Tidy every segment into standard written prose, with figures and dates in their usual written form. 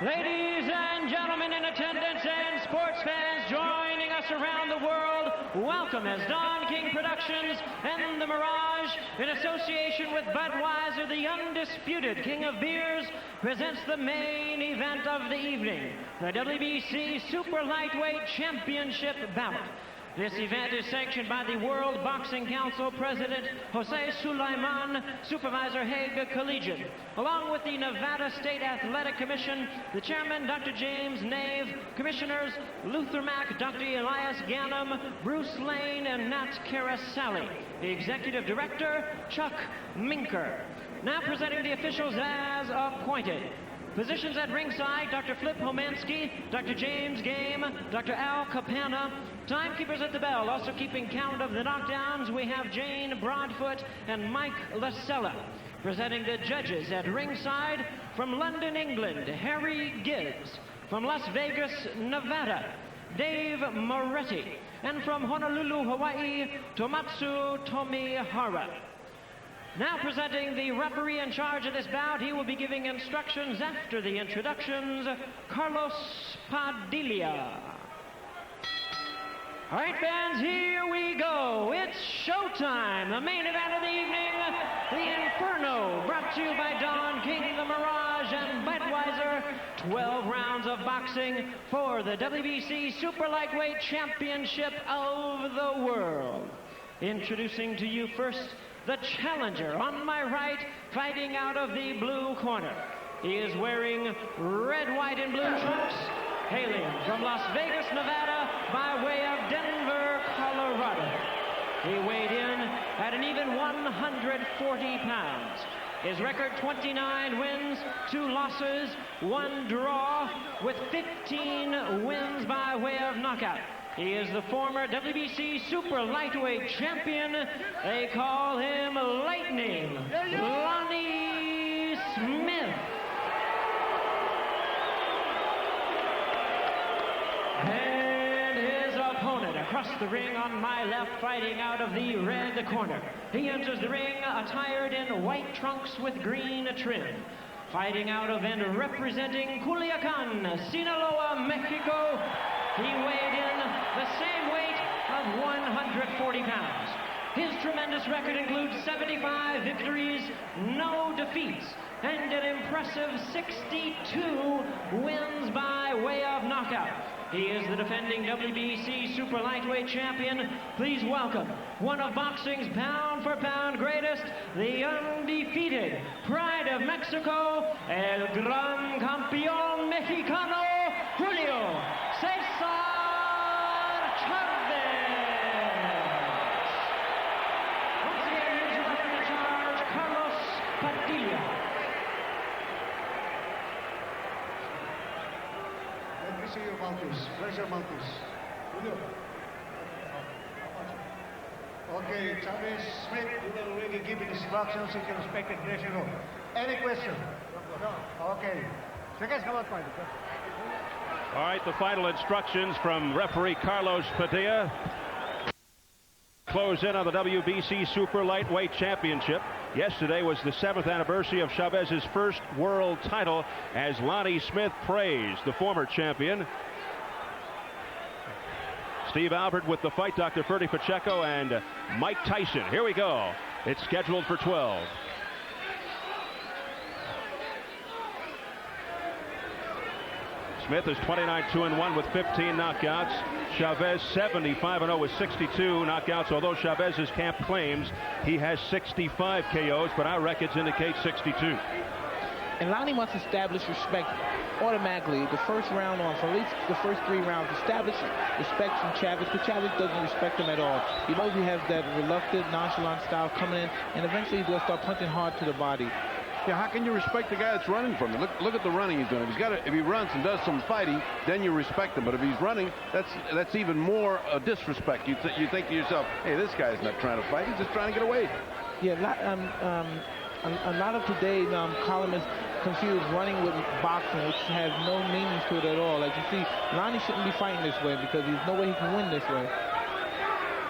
Ladies and gentlemen in attendance and sports fans joining us around the world, welcome as Don King Productions and the Mirage, in association with Budweiser, the undisputed king of beers, presents the main event of the evening, the WBC Super Lightweight Championship bout. This event is sanctioned by the World Boxing Council President Jose Sulaiman, Supervisor Hague Collegiate, along with the Nevada State Athletic Commission, the Chairman Dr. James Nave, Commissioners Luther Mack, Dr. Elias Ganem, Bruce Lane, and Nat Carasali, the Executive Director Chuck Minker. Now presenting the officials as appointed. Positions at ringside, Dr. Flip Homansky, Dr. James Game, Dr. Al Capana. Timekeepers at the bell, also keeping count of the knockdowns, we have Jane Broadfoot and Mike Lasella. Presenting the judges at ringside, from London, England, Harry Gibbs. From Las Vegas, Nevada, Dave Moretti. And from Honolulu, Hawaii, Tomatsu Tomihara. Now presenting the referee in charge of this bout, he will be giving instructions after the introductions, Carlos Padilla. All right, fans, here we go. It's showtime. The main event of the evening, the Inferno, brought to you by Don King, the Mirage, and Budweiser. 12 rounds of boxing for the WBC Super Lightweight Championship of the world. Introducing to you first, the challenger on my right, fighting out of the blue corner. He is wearing red, white, and blue trunks, hailing from Las Vegas, Nevada, by way of Denver, Colorado. He weighed in at an even 140 pounds. His record, 29 wins, 2 losses, 1 draw, with 15 wins by way of knockout. He is the former WBC Super Lightweight Champion. They call him Lightning, Lonnie Smith. And his opponent across the ring on my left, fighting out of the red corner. He enters the ring attired in white trunks with green trim. Fighting out of and representing Culiacan, Sinaloa, Mexico. He weighed in the same weight of 140 pounds. His tremendous record includes 75 victories, no defeats, and an impressive 62 wins by way of knockout. He is the defending WBC Super Lightweight Champion. Please welcome one of boxing's pound-for-pound greatest, the undefeated pride of Mexico, El Gran Campeón Mexicano, Julio Cesar Chavez. Once again, here's your referee in charge, Carlos Padilla. Let me see your mouthpiece. Where's your mouthpiece? Julio. Okay, Chavez Smith, you will already give instructions. You can respect it. Yes, you know. Any question? No. Okay. All right, the final instructions from referee Carlos Padilla. Close in on the WBC Super Lightweight Championship. Yesterday was the 7th anniversary of Chavez's first world title, as Lonnie Smith praised the former champion. Steve Albert with the fight, Dr. Ferdy Pacheco and Mike Tyson. Here we go. It's scheduled for 12. Smith is 29-2-1 with 15 knockouts. Chavez 75-0 with 62 knockouts, although Chavez's camp claims he has 65 KOs, but our records indicate 62. And Lonnie must establish respect automatically. The first round on, for at least the first 3 rounds, establish respect from Chavez, because Chavez doesn't respect him at all. He mostly has that reluctant, nonchalant style coming in, and eventually he'll start punching hard to the body. Yeah, how can you respect the guy that's running from you? Look at the running he's doing. If he runs and does some fighting, then you respect him. But if he's running, that's even more disrespect. You think to yourself, hey, this guy's not trying to fight. He's just trying to get away. Yeah, a lot of today's columnists confuse running with boxing, which has no meaning to it at all. As you see, Lonnie shouldn't be fighting this way because there's no way he can win this way.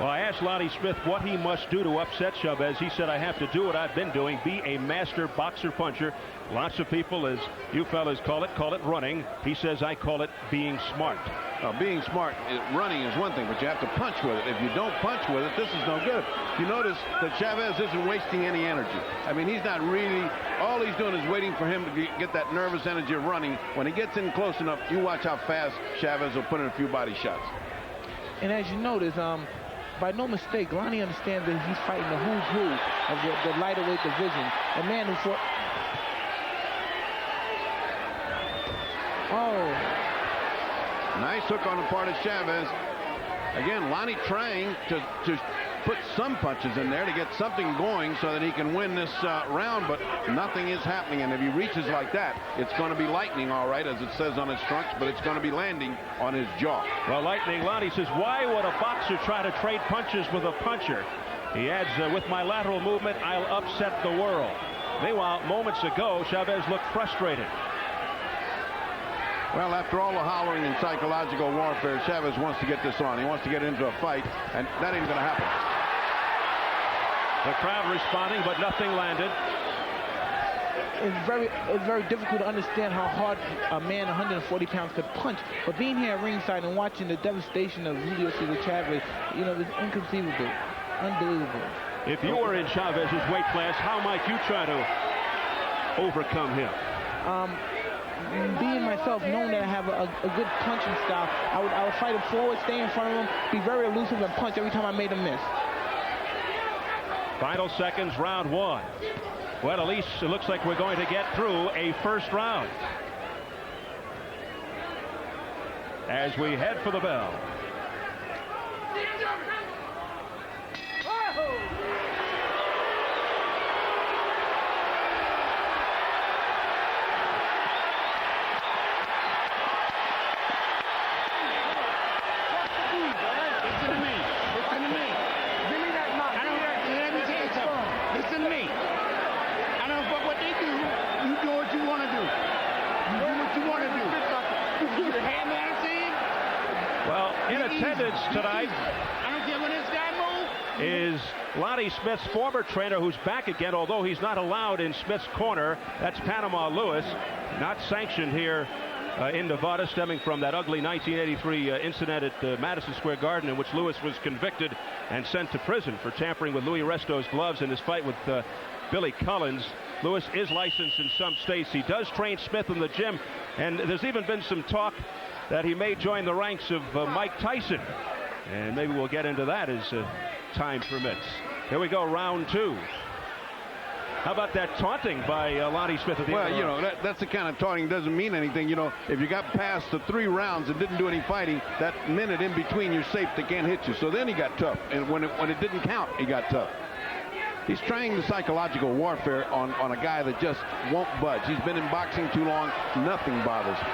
Well, I asked Lonnie Smith what he must do to upset Chavez. He said, I have to do what I've been doing, be a master boxer puncher. Lots of people, as you fellas call it running. He says, I call it being smart. Being smart, running is one thing, but you have to punch with it. If you don't punch with it, this is no good. You notice that Chavez isn't wasting any energy. I mean, he's not really, all he's doing is waiting for him to get that nervous energy of running. When he gets in close enough, you watch how fast Chavez will put in a few body shots. And as you notice, by no mistake, Lonnie understands that he's fighting the who's who of the lighterweight division. A man who fought... Oh. Nice hook on the part of Chavez. Again, Lonnie trying to put some punches in there to get something going so that he can win this round, but nothing is happening. And if he reaches like that, it's going to be lightning, all right, as it says on his trunks, but it's going to be landing on his jaw. Well, lightning. Lonnie says, why would a boxer try to trade punches with a puncher? He adds, with my lateral movement, I'll upset the world. Meanwhile, moments ago, Chavez looked frustrated. Well, after all the hollering and psychological warfare, Chavez wants to get this on. He wants to get into a fight, and that ain't going to happen. The crowd responding, but nothing landed. It's very difficult to understand how hard a man 140 pounds could punch. But being here at ringside and watching the devastation of Julio Cesar Chavez, you know, it's inconceivable, unbelievable. If you were in Chavez's weight class, how might you try to overcome him? Being myself, knowing that I have a good punching style, I would fight him forward, stay in front of him, be very elusive, and punch every time I made him miss. Final seconds, round one. Well, at least it looks like we're going to get through a first round. As we head for the bell. Tonight is Lonnie Smith's former trainer, who's back again, although he's not allowed in Smith's corner. That's Panama Lewis, not sanctioned here in Nevada, stemming from that ugly 1983 incident at Madison Square Garden, in which Lewis was convicted and sent to prison for tampering with Louis Resto's gloves in his fight with Billy Collins. Lewis is licensed in some states. He does train Smith in the gym, and there's even been some talk that he may join the ranks of Mike Tyson. And maybe we'll get into that as time permits. Here we go, round two. How about that taunting by Lonnie Smith at the end? Well, you know, that's the kind of taunting doesn't mean anything. You know, if you got past the 3 rounds and didn't do any fighting, that minute in between, you're safe. They can't hit you. So then he got tough. And when it didn't count, he got tough. He's trying the psychological warfare on a guy that just won't budge. He's been in boxing too long. Nothing bothers him.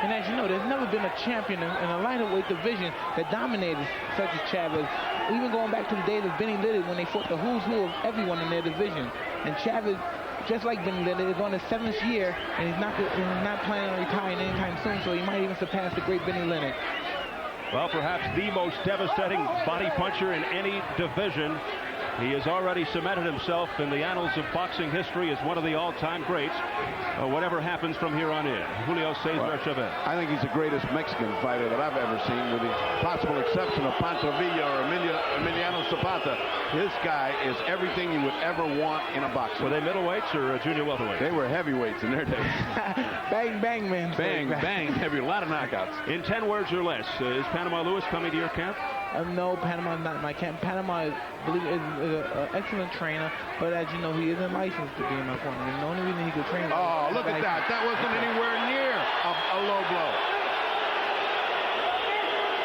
And as you know, there's never been a champion in a lighterweight division that dominated such as Chavez. Even going back to the days of Benny Lillard, when they fought the who's who of everyone in their division. And Chavez, just like Benny Lillard, is on his 7th year, and he's not planning on retiring anytime soon, so he might even surpass the great Benny Lillard. Well, perhaps the most devastating body puncher in any division. He has already cemented himself in the annals of boxing history as one of the all-time greats. Whatever happens from here on in. Julio Cesar Chavez. I think he's the greatest Mexican fighter that I've ever seen, with the possible exception of Pancho Villa or Emiliano Zapata. This guy is everything you would ever want in a boxer. Were they middleweights or junior welterweights? They were heavyweights in their days. Bang, bang, man. Bang, bang, heavy. A lot of knockouts. In 10 words or less, is Panama Lewis coming to your camp? No, Panama's not my camp. Panama, I believe, is an excellent trainer, but as you know, he isn't licensed to be in my corner. And the only reason he could train... Oh, look at that. That wasn't anywhere near a low blow.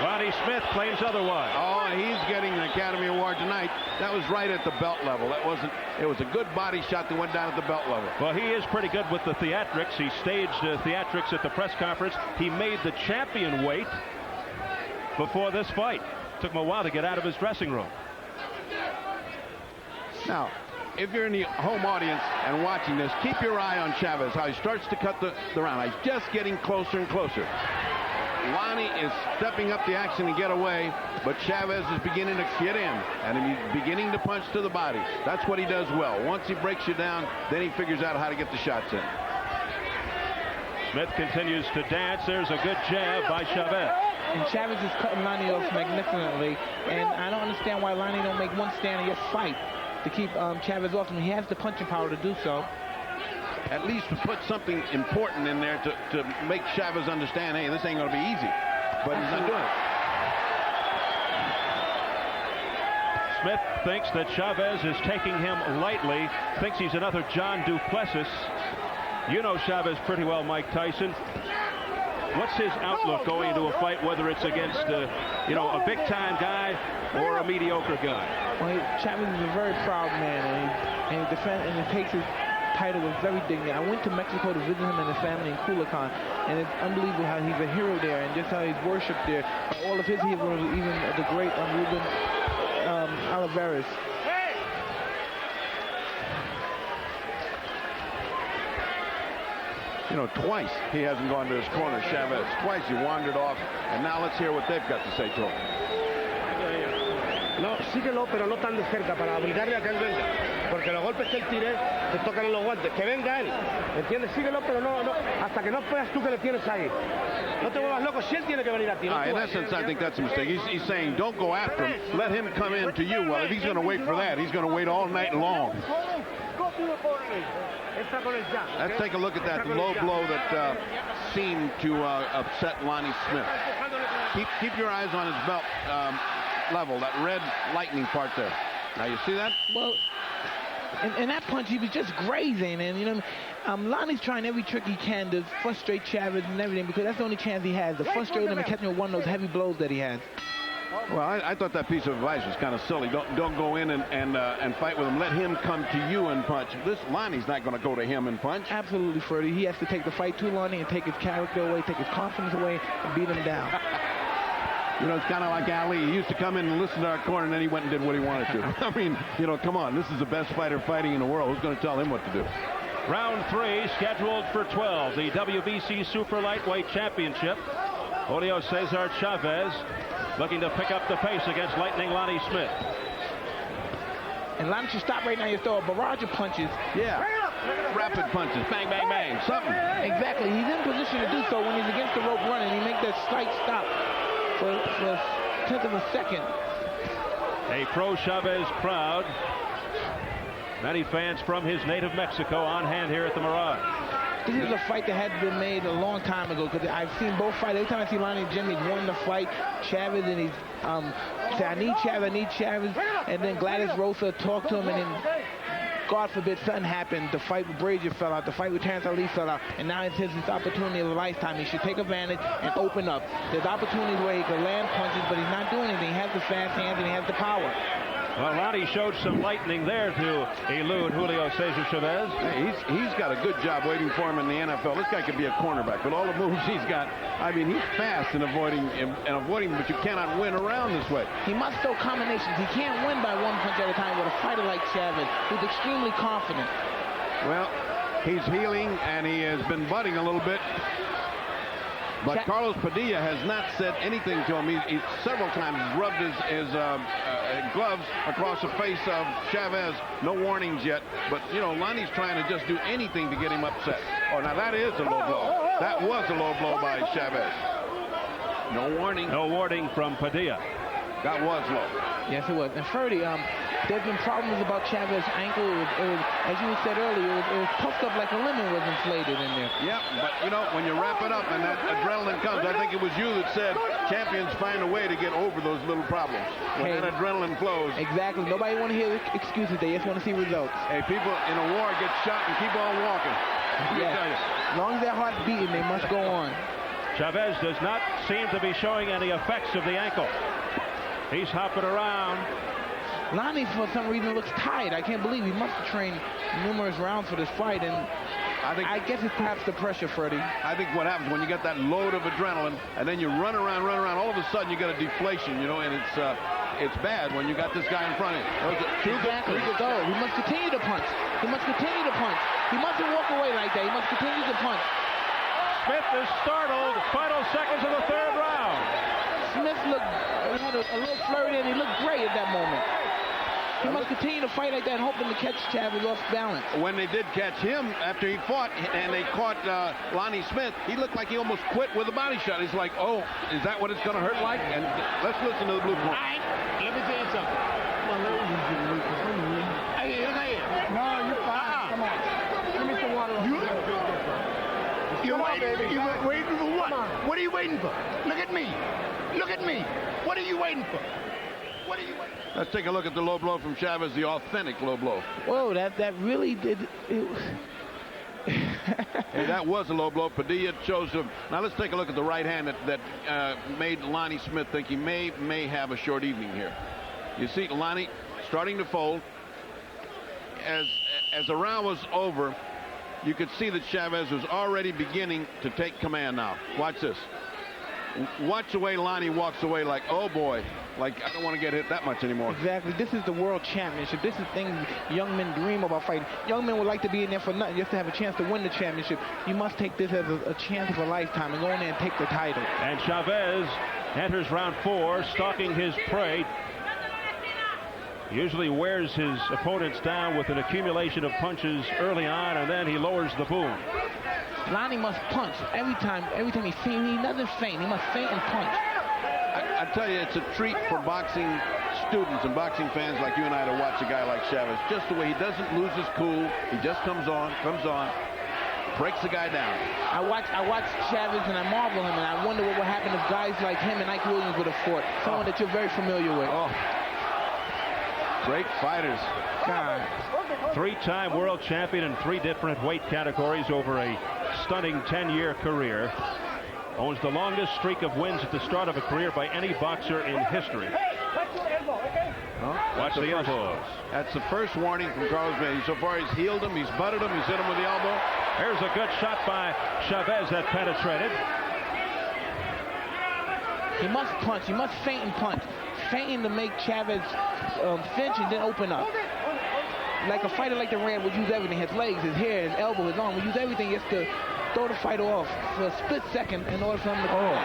Lonnie Smith claims otherwise. Oh, and he's getting an Academy Award tonight. That was right at the belt level. It was a good body shot that went down at the belt level. Well, he is pretty good with the theatrics. He staged theatrics at the press conference. He made the champion weight before this fight. Took him a while to get out of his dressing room. Now, if you're in the home audience and watching this, keep your eye on Chavez, how he starts to cut the round. He's just getting closer and closer. Lonnie is stepping up the action and get away, but Chavez is beginning to get in, and he's beginning to punch to the body. That's what he does well. Once he breaks you down, then he figures out how to get the shots in. Smith continues to dance. There's a good jab by Chavez. And Chavez is cutting Lonnie off magnificently, and I don't understand why Lonnie don't make one stand and just fight to keep Chavez off him. He has the punching power to do so. At least to put something important in there to make Chavez understand, hey, this ain't going to be easy. But he's not doing it. Smith thinks that Chavez is taking him lightly, thinks he's another John Duplessis. You know Chavez pretty well, Mike Tyson. What's his outlook going into a fight, whether it's against a big-time guy or a mediocre guy? Well, Chavez is a very proud man, and he defends and he takes his title with very dignity. I went to Mexico to visit him and his family in Culiacan, and it's unbelievable how he's a hero there, and just how he's worshipped there. All of his heroes, even the great Ruben Olivares. You know, twice he hasn't gone to his corner, Chavez. Twice he wandered off, and now let's hear what they've got to say to him. No, síguelo, pero no tan de cerca para obligarle a que él venga. Porque los golpes que él tire te tocan en los guantes. Que venga él. ¿Entiendes? Síguelo, pero no, hasta que no veas tú que le tienes ahí. No te vuelvas loco si él tiene que venir a ti. No in essence, I think that's a mistake. He's saying don't go after him. Let him come in to you. Well, if he's going to wait for that, he's going to wait all night long. Let's take a look at that low blow that seemed to upset Lonnie Smith. Keep your eyes on his belt level, that red lightning part there. Now you see that? Well, and that punch, he was just grazing, and Lonnie's trying every trick he can to frustrate Chavez and everything, because that's the only chance he has, to frustrate him and catch him with one of those heavy blows that he has. Well, I thought that piece of advice was kind of silly. Don't go in and fight with him. Let him come to you and punch. This Lonnie's not going to go to him and punch. Absolutely, Freddie. He has to take the fight to Lonnie and take his character away, take his confidence away, and beat him down. You know, it's kind of like Ali. He used to come in and listen to our corner, and then he went and did what he wanted to. I mean, come on. This is the best fighter fighting in the world. Who's going to tell him what to do? Round 3 scheduled for 12. The WBC Super Lightweight Championship. Julio Cesar Chavez looking to pick up the pace against Lightning Lonnie Smith. And Lonnie should stop right now. You throw a barrage of punches. Yeah. Rapid punches. Bang, bang, bang. Something. Exactly. He's in position to do so when he's against the rope running. He makes that slight stop for a tenth of a second. A pro-Chavez crowd. Many fans from his native Mexico on hand here at the Mirage. This is a fight that had been made a long time ago, because I've seen both fights. Every time I see Lonnie and Jimmy wanting to fight Chavez, and he's say, I need Chavez, and then Gladys Rosa talked to him, and then God forbid something happened. The fight with Brazier fell out. The fight with Terrence Ali fell out. And now it's his opportunity of a lifetime. He should take advantage and open up. There's opportunities where he can land punches, but he's not doing anything. He has the fast hands and he has the power. Well, Lonnie showed some lightning there to elude Julio Cesar Chavez. Hey, he's got a good job waiting for him in the NFL. This guy could be a cornerback. With all the moves he's got, I mean, he's fast in avoiding, but you cannot win around this way. He must throw combinations. He can't win by one punch at a time with a fighter like Chavez, who's extremely confident. Well, he's healing, and he has been budding a little bit. But Carlos Padilla has not said anything to him. He several times rubbed his gloves across the face of Chavez. No warnings yet. But, Lonnie's trying to just do anything to get him upset. Oh, now that is a low blow. That was a low blow by Chavez. No warning. No warning from Padilla. That was low. Yes, it was. And Ferdy, there's been problems about Chavez's ankle. It was, as you said earlier, it was puffed up like a lemon was inflated in there. Yeah, but when you wrap it up and that adrenaline comes, I think it was you that said champions find a way to get over those little problems. When that adrenaline flows. Exactly. Nobody want to hear excuses. They just want to see results. Hey, people in a war get shot and keep on walking. Yeah. As long as their heart's beating, they must go on. Chavez does not seem to be showing any effects of the ankle. He's hopping around. Lonnie, for some reason, looks tired. I can't believe he must have trained numerous rounds for this fight, and I guess it's perhaps the pressure, Freddie. I think what happens when you get that load of adrenaline, and then you run around, all of a sudden you get a deflation, and it's bad when you got this guy in front of you. Exactly. So he must continue to punch. He must continue to punch. He mustn't walk away like that. He must continue to punch. Smith is startled. Final seconds of the third round. Smith had a little flurry and he looked great at that moment. He must continue to fight like that, hoping to catch Chavez off balance. When they did catch him after he fought and they caught Lonnie Smith, he looked like he almost quit with a body shot. He's like, oh, is that what it's going to hurt like? And let's listen to the blue corner. Let me tell you something. Hey, look at here. No, you're fine. Come on. Give me some water. You're waiting for what? What are you waiting for? Look at me. Look at me. What are you waiting for? What are you waiting for? Let's take a look at the low blow from Chavez, the authentic low blow. Whoa, that really did. Hey, that was a low blow. Padilla chose him. Now let's take a look at the right hand that made Lonnie Smith think he may have a short evening here. You see Lonnie starting to fold. As the round was over, you could see that Chavez was already beginning to take command now. Watch this. Watch the way Lonnie walks away like, oh boy, like I don't want to get hit that much anymore. Exactly. This is the world championship. This is things young men dream about fighting. Young men would like to be in there for nothing, just to have a chance to win the championship. You must take this as a chance of a lifetime and go in there and take the title. And Chavez enters round 4, stalking his prey. Usually wears his opponents down with an accumulation of punches early on, and then he lowers the boom. Lonnie must punch every time he feigns. He doesn't feint. He must feint and punch. I tell you, it's a treat for boxing students and boxing fans like you and I to watch a guy like Chavez. Just the way he doesn't lose his cool. He just comes on, breaks the guy down. I watch Chavez and I marvel him, and I wonder what would happen if guys like him and Ike Williams would have fought. Someone that you're very familiar with. Oh. Great fighters. God. 3-time world champion in 3 different weight categories over a stunning 10-year career. Owns the longest streak of wins at the start of a career by any boxer in history. Watch the elbows. That's the first warning from Carlos May. So far, he's healed him, he's butted him, he's hit him with the elbow. Here's a good shot by Chavez that penetrated. He must punch. He must feint and punch. Feinting to make Chavez flinch and then open up. Like a fighter like the Rand would use everything. His legs, his hair, his elbow, his arm. Would use everything just to throw the fighter off for a split second in order for him to come.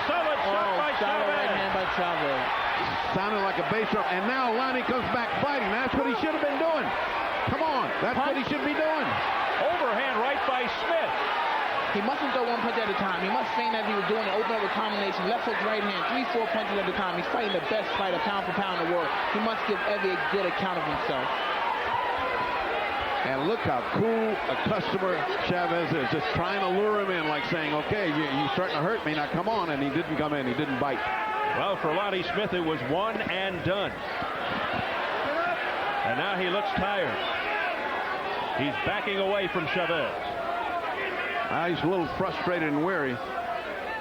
Solid shot by Chavez. Right hand by Chavez. Sounded like a bass drum. And now Lonnie comes back fighting. That's what he should have been doing. Come on. That's what he should be doing. Overhand right by Smith. He mustn't throw one punch at a time. He must feint as he was doing it, open up a combination, left hook, right hand, 3-4 punches at a time. He's fighting the best fighter pound for pound in the world. He must give every good account of himself. And look how cool a customer Chavez is, just trying to lure him in, like saying, okay, you're starting to hurt me, now come on. And he didn't come in, he didn't bite. Well, for Lonnie Smith, it was one and done. And now he looks tired. He's backing away from Chavez. He's a little frustrated and weary,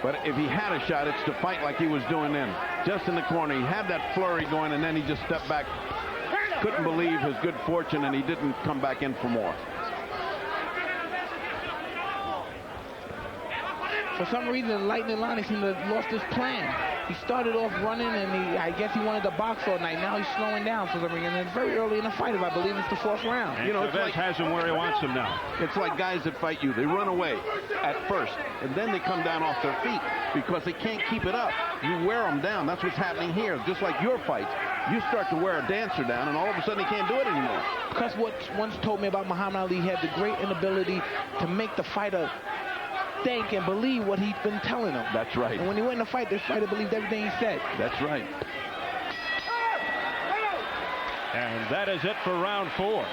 but if he had a shot, it's to fight like he was doing then. Just in the corner, he had that flurry going, and then he just stepped back. Couldn't believe his good fortune, and he didn't come back in for more. For some reason, Lightning Lonnie seemed to have lost his plan. He started off running, and I guess he wanted to box all night. Now he's slowing down for some reason. And it's very early in the fight, if I believe it's the 4th round. And Chavez has him where he wants him now. It's like guys that fight you. They run away at first, and then they come down off their feet because they can't keep it up. You wear them down. That's what's happening here. Just like your fights. You start to wear a dancer down, and all of a sudden he can't do it anymore. Because what once told me about Muhammad Ali, he had the great inability to make the fighter think and believe what he's been telling him. That's right. And when he went in the fight, the fighter believed everything he said. That's right. And that is it for round 4.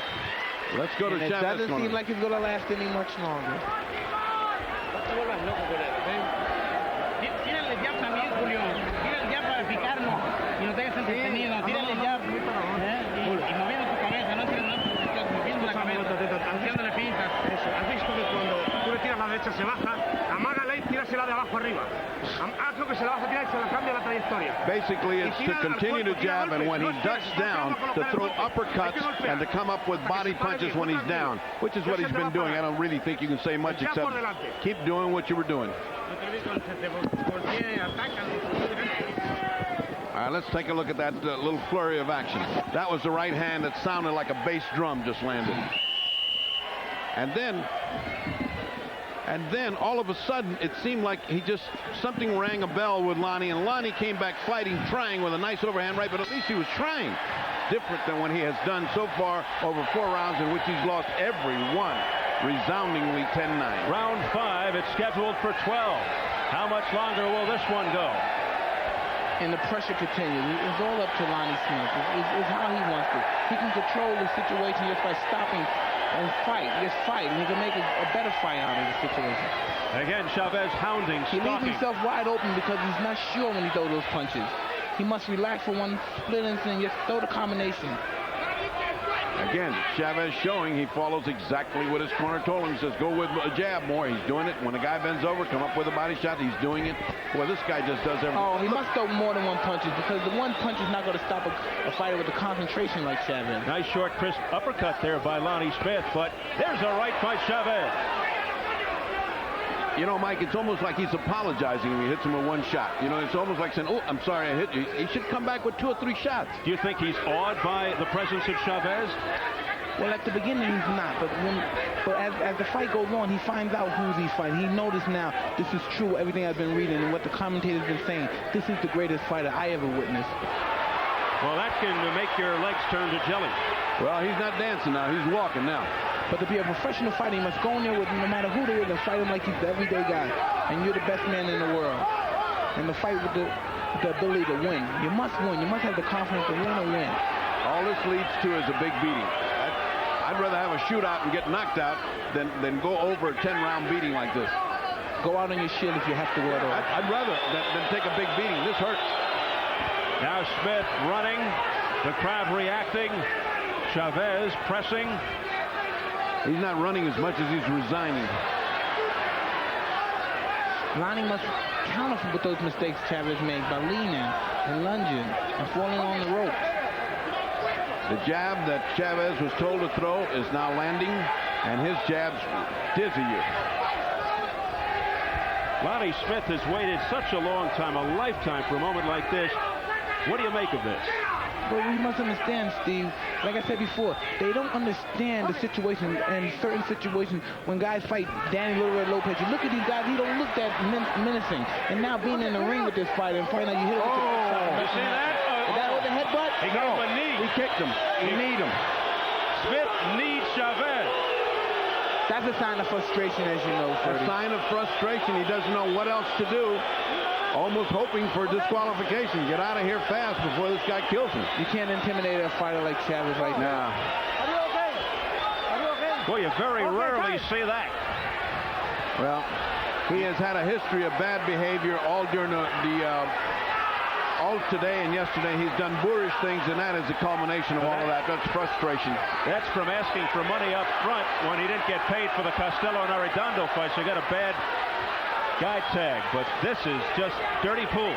Let's go to Chavez. It doesn't seem like it's going to last any much longer. Tírale ya también, Julio. Tírale ya para picarnos. Y no te hagas entretenido. Tírale ya. Y moviendo tu cabeza. No tienes moviendo la cabeza. Haciéndole pintas. Eso. Has visto que cuando tú le tiras la derecha se baja, amágala y tírasela de abajo arriba. Haz lo que se la vas a tirar y se la cambia la trayectoria. Basically, it's to continue to jab, and when he ducks down, to throw uppercuts and to come up with body punches when he's down, which is what he's been doing. I don't really think you can say much except keep doing what you were doing. All right, let's take a look at that little flurry of action. That was the right hand that sounded like a bass drum just landed. And then And then all of a sudden, it seemed like something rang a bell with Lonnie, and Lonnie came back fighting, trying with a nice overhand right, but at least he was trying. Different than what he has done so far over 4 rounds in which he's lost every one, resoundingly 10-9. Round 5, it's scheduled for 12. How much longer will this one go? And the pressure continues. It's all up to Lonnie Smith. It's how he wants it. He can control the situation just by stopping and fight. Just fight, and he can make a better fight out of the situation. Again, Chavez hounding, He leaves stalking. himself wide open because he's not sure when he throws those punches. He must relax for one split instant and just throw the combination. Again, Chavez showing he follows exactly what his corner told him. He says, go with a jab more. He's doing it. When a guy bends over, come up with a body shot. He's doing it. Well, this guy just does everything. Oh, he must throw more than one punches because the one punch is not going to stop a fighter with the concentration like Chavez. Nice short, crisp uppercut there by Lonnie Smith, but there's a right by Chavez. You know, Mike, it's almost like he's apologizing when he hits him with one shot. You know, it's almost like saying, oh, I'm sorry I hit you. He should come back with 2 or 3 shots. Do you think he's awed by the presence of Chavez? Well, at the beginning, he's not. But as the fight goes on, he finds out who's he's fighting. He noticed now, this is true, everything I've been reading and what the commentators been saying. This is the greatest fighter I ever witnessed. Well, that can make your legs turn to jelly. Well, he's not dancing now. He's walking now. But to be a professional fighter, you must go in there with no matter who they is and fight him like he's the everyday guy. And you're the best man in the world. And to fight with the ability to win. You must win. You must have the confidence to win or win. All this leads to is a big beating. I'd rather have a shootout and get knocked out than go over a 10-round beating like this. Go out on your shit if you have to go out. I'd rather than take a big beating. This hurts. Now Smith running. The crowd reacting. Chavez pressing. He's not running as much as he's resigning. Lonnie must counter with those mistakes Chavez made by leaning and lunging and falling on the rope. The jab that Chavez was told to throw is now landing, and his jabs dizzy you. Lonnie Smith has waited such a long time, a lifetime, for a moment like this. What do you make of this? But we must understand, Steve, like I said before, they don't understand the situation in certain situations when guys fight Danny Little Red Lopez. You look at these guys, he don't look that menacing. And now being in the ring with this fighter and fighting out you hit him with the You see that? Is that with the headbutt? He got him a knee. He kicked him. He kneed him. Smith needs Chavez. That's a sign of frustration, as you know, A Freddie. sign of frustration. He doesn't know what else to do. Almost hoping for disqualification. Get out of here fast before this guy kills him. You can't intimidate a fighter like Chavez like that. Nah. Are you okay? Are you okay? Well, you very rarely see that. Well, he has had a history of bad behavior all during all today and yesterday. He's done boorish things, and that is the culmination of all of that. That's frustration. That's from asking for money up front when he didn't get paid for the Costello and Arredondo fight, so he got a bad guy tag. But this is just dirty pool.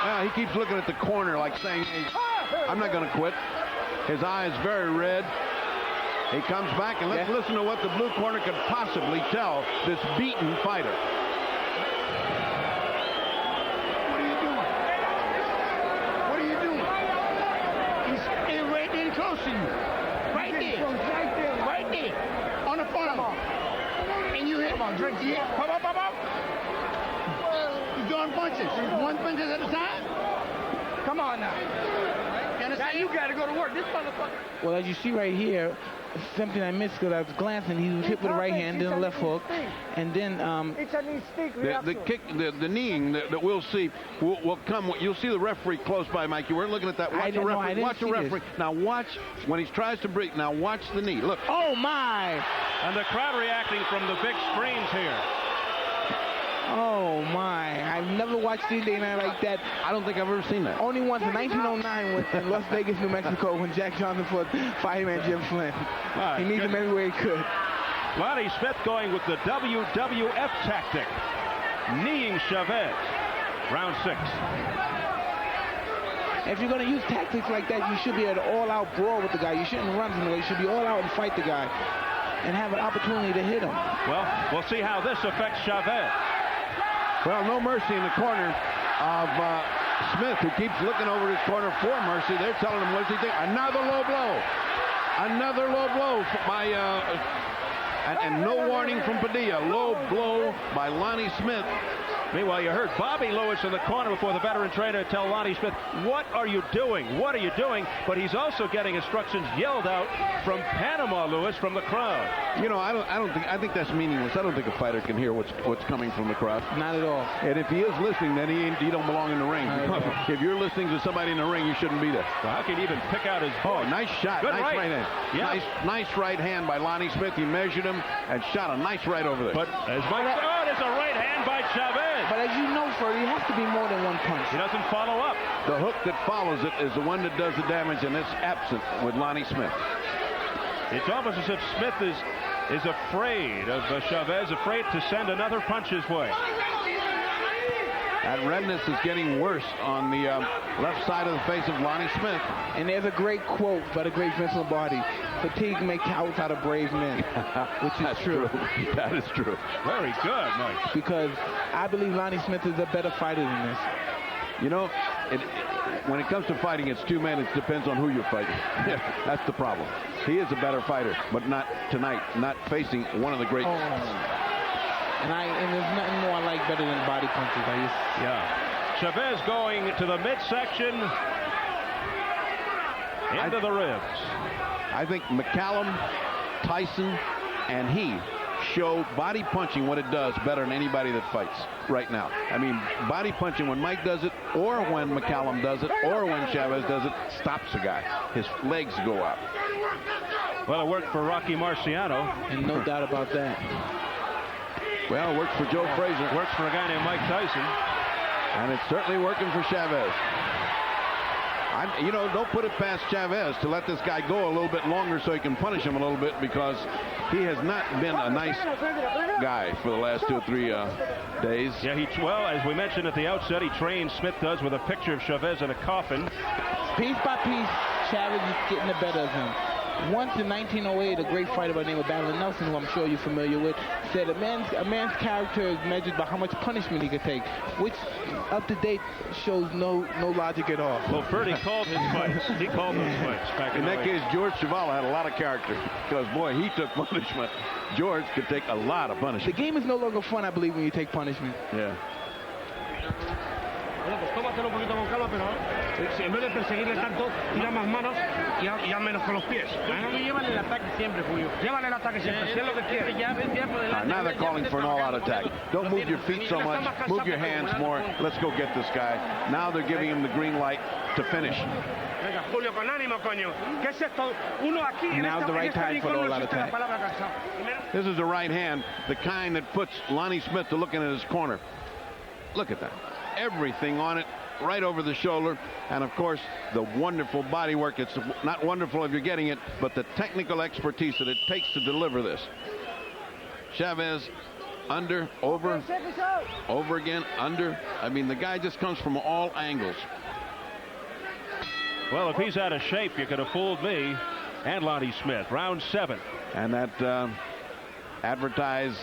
Well, he keeps looking at the corner like saying, hey, I'm not going to quit. His eye is very red. He comes back, and let's listen to what the blue corner could possibly tell this beaten fighter. What are you doing? What are you doing? He's right there close to you. Right there. Right there. On the farm. And you hit. Come on, drink. Yeah. Pop, pop, pop, pop. He's doing punches. One punches at a time. Come on now. Now you got to go to work. This motherfucker. Well, as you see right here, something I missed because I was glancing. He was hit with a right hand, then a left hook, and then It's an instinct reaction. The kick, the kneeing that we'll see will come. You'll see the referee close by, Mike. You weren't looking at that. Watch the referee. Watch the referee. Now watch when he tries to break. Now watch the knee. Look. Oh my! And the crowd reacting from the big screens here. Oh my! I've never watched anything like that. I don't think I've ever seen that. Only once in 1909 in Las Vegas, New Mexico, when Jack Johnson fought fireman Jim Flynn. Right. He needs him everywhere he could. Lonnie Smith going with the WWF tactic. Kneeing Chavez. Round 6. If you're going to use tactics like that, you should be at an all-out brawl with the guy. You shouldn't run from the way. You should be all out and fight the guy and have an opportunity to hit him. Well, we'll see how this affects Chavez. Well, no mercy in the corner of Smith, who keeps looking over his corner for mercy. They're telling him, what does he think? Another low blow. Another low blow by And no warning from Padilla. Low blow by Lonnie Smith. Meanwhile, you heard Bobby Lewis in the corner before the veteran trainer tell Lonnie Smith, "What are you doing? What are you doing?" But he's also getting instructions yelled out from Panama Lewis from the crowd. You know, I think that's meaningless. I don't think a fighter can hear what's coming from the crowd. Not at all. And if he is listening, then he don't belong in the ring. If you're listening to somebody in the ring, you shouldn't be there. Well, how can he even pick out his voice? Oh, nice shot. Good nice right hand. Yeah. Nice right hand by Lonnie Smith. He measured him and shot a nice right over there. But as Mike said, oh, there's a right hand by Chavez. But as you know, Ferdy, it has to be more than one punch. He doesn't follow up. The hook that follows it is the one that does the damage, and it's absent with Lonnie Smith. It's almost as if Smith is afraid of Chavez, afraid to send another punch his way. That redness is getting worse on the left side of the face of Lonnie Smith. And there's a great quote by the great Vince Lombardi: "Fatigue makes cowards out of brave men," which is That's true. That is true. Very good, Mike. Because I believe Lonnie Smith is a better fighter than this. You know, when it comes to fighting, it's two men. It depends on who you're fighting. That's the problem. He is a better fighter, but not tonight, not facing one of the greats. And there's nothing more I like better than body punches. Yeah. Chavez going to the midsection, into the ribs. I think McCallum, Tyson, and he show body punching what it does better than anybody that fights right now. I mean, body punching when Mike does it, or when McCallum does it, or when Chavez does it, stops a guy. His legs go out. Well, it worked for Rocky Marciano. And no doubt about that. Well, it works for Joe Frazier. Works for a guy named Mike Tyson. And it's certainly working for Chavez. You know, don't put it past Chavez to let this guy go a little bit longer so he can punish him a little bit, because he has not been a nice guy for the last 2 or 3 days. Yeah, well, as we mentioned at the outset, he trained, Smith does, with a picture of Chavez in a coffin. Piece by piece, Chavez is getting the better of him. Once in 1908, a great fighter by the name of Battler Nelson, who I'm sure you're familiar with, said a man's character is measured by how much punishment he can take, which up to date shows no logic at all. Well, Ferdy called his fights. He called those fights back in that case. George Chavala had a lot of character, because boy, he took punishment. George could take a lot of punishment. The game is no longer fun, I believe, when you take punishment. Yeah. Bueno, pues tómatelo un poquito con calma, pero en vez de perseguirle tanto, tira más manos y haz menos con los pies. Llévale el ataque siempre, Julio. Llévale el ataque siempre, si es lo que quiere. Now they're calling for an all-out attack. Don't move your feet so much. Move your hands more. Let's go get this guy. Now they're giving him the green light to finish. Venga, Julio, con ánimo, coño. ¿Qué es esto? Uno aquí. Now's the right time for the all-out attack. This is the right hand, the kind that puts Lonnie Smith to looking at his corner. Look at that. Everything on it, right over the shoulder, and of course the wonderful body work. It's not wonderful if you're getting it, but the technical expertise that it takes to deliver this. Chavez, under, over again, under. I mean, the guy just comes from all angles. Well, if he's out of shape, you could have fooled me and Lonnie Smith. Round 7. And that advertised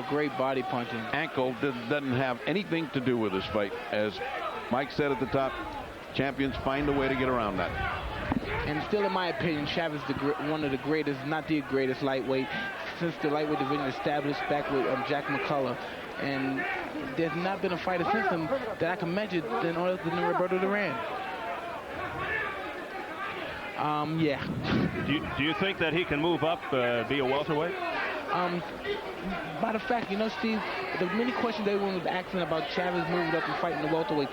great body punching. Ankle doesn't have anything to do with this fight. As Mike said at the top, champions find a way to get around that. And still, in my opinion, Chavez is one of the greatest, not the greatest lightweight, since the lightweight division established back with Jack McCullough. And there's not been a fighter since him that I can measure than Roberto Duran. Yeah. Do you think that he can move up, be a welterweight? By the fact, you know, Steve, the many questions everyone was asking about Chavez moving up and fighting the welterweight,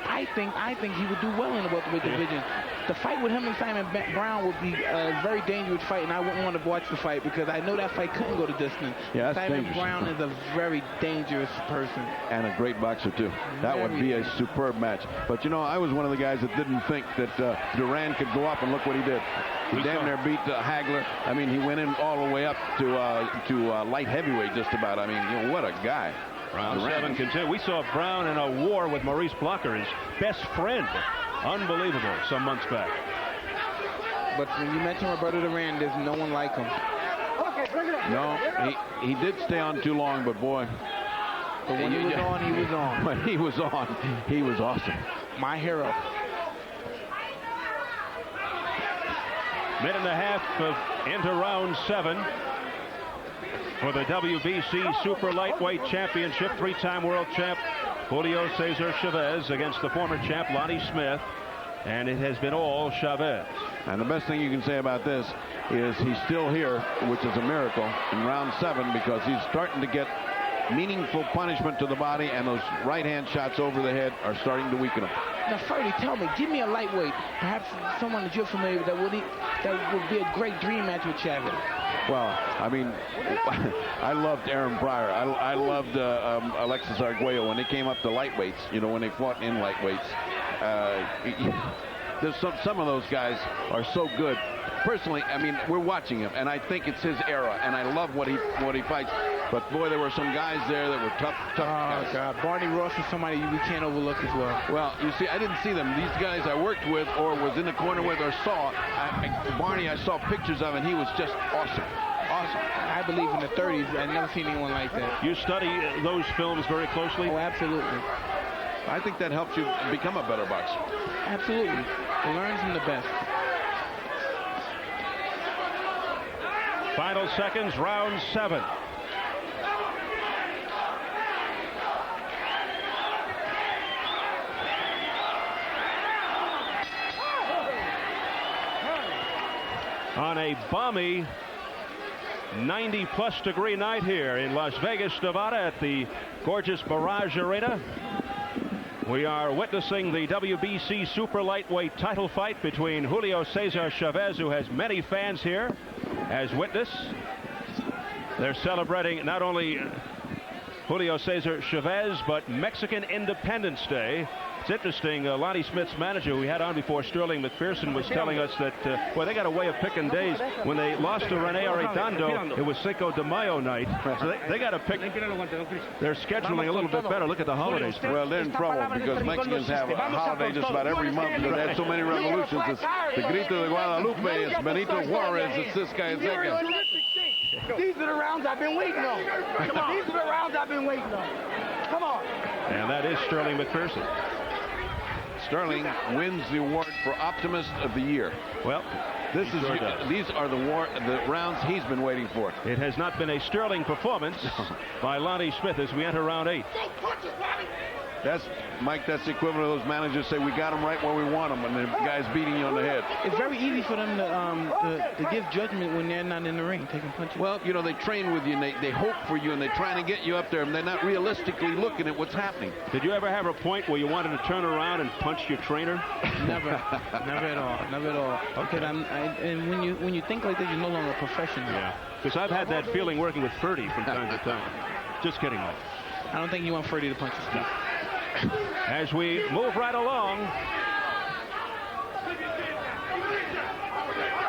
I think he would do well in the welterweight division. The fight with him and Simon Brown would be a very dangerous fight, and I wouldn't want to watch the fight because I know that fight couldn't go the distance. Yeah, that's Simon dangerous. Brown is a very dangerous person. And a great boxer, too. That would be a superb match. But, you know, I was one of the guys that didn't think that Duran could go up, and look what he did. He damn near beat Hagler. I mean, he went in all the way up to light heavyweight just about. I mean, you know, what a guy. Round 7 continue. We saw Brown in a war with Maurice Blocker, his best friend. Unbelievable, some months back. But when you mention Roberto Duran, there's no one like him. No, he did stay on too long, but boy. But when he was on, he was on. When he was on, he was awesome. My hero. Minute and a half into round 7. For the WBC Super Lightweight Championship, 3-time world champ Julio Cesar Chavez against the former champ Lonnie Smith. And it has been all Chavez. And the best thing you can say about this is he's still here, which is a miracle, in round 7, because he's starting to get meaningful punishment to the body, and those right-hand shots over the head are starting to weaken him. Now, Ferdy, tell me, give me a lightweight, perhaps someone that you're familiar with that would be a great dream match with Chavez. Well, I mean, I loved Aaron Pryor. I loved Alexis Arguello when they came up to lightweights, you know, when they fought in lightweights. There's some of those guys are so good. Personally, I mean, we're watching him, and I think it's his era, and I love what he fights. But boy, there were some guys there that were tough guys. Oh God, Barney Ross is somebody we can't overlook as well. Well, you see, I didn't see them. These guys I worked with or was in the corner with or saw. Barney, I saw pictures of, and he was just awesome. Awesome. I believe in the 30s. I've never seen anyone like that. You study those films very closely? Oh, absolutely. I think that helps you become a better boxer. Absolutely. Learn from the best. Final seconds, round 7. On a balmy 90-plus degree night here in Las Vegas, Nevada at the gorgeous Mirage Arena, we are witnessing the WBC Super Lightweight title fight between Julio Cesar Chavez, who has many fans here as witness. They're celebrating not only Julio Cesar Chavez, but Mexican Independence Day. It's interesting, Lonnie Smith's manager, who we had on before, Sterling McPherson, was telling us that, well, they got a way of picking days. When they lost to Rene Arredondo, it was Cinco de Mayo night. So they got to pick. They're scheduling a little bit better. Look at the holidays. Well, they're in trouble because Mexicans have a holiday just about every month because they had so many revolutions. It's the Grito de Guadalupe, it's Benito Juarez, it's this guy, it's that guy. These are the rounds I've been waiting on. Come on. These are the rounds I've been waiting on. Come on. And that is Sterling McPherson. Sterling wins the award for Optimist of the Year. Well, these are the rounds he's been waiting for. It has not been a sterling performance by Lonnie Smith as we enter round 8. That's, Mike, that's the equivalent of those managers say, we got them right where we want them, and the guy's beating you on the head. It's very easy for them to give judgment when they're not in the ring taking punches. Well, you know, they train with you, and they hope for you, and they're trying to get you up there, and they're not realistically looking at what's happening. Did you ever have a point where you wanted to turn around and punch your trainer? Never. Never at all. Never at all. Okay. And when you think like that, you're no longer a professional. Yeah. Because I've had that feeling working with Ferdy from time to time. Just kidding, Mike. I don't think you want Ferdy to punch his feet. As we move right along.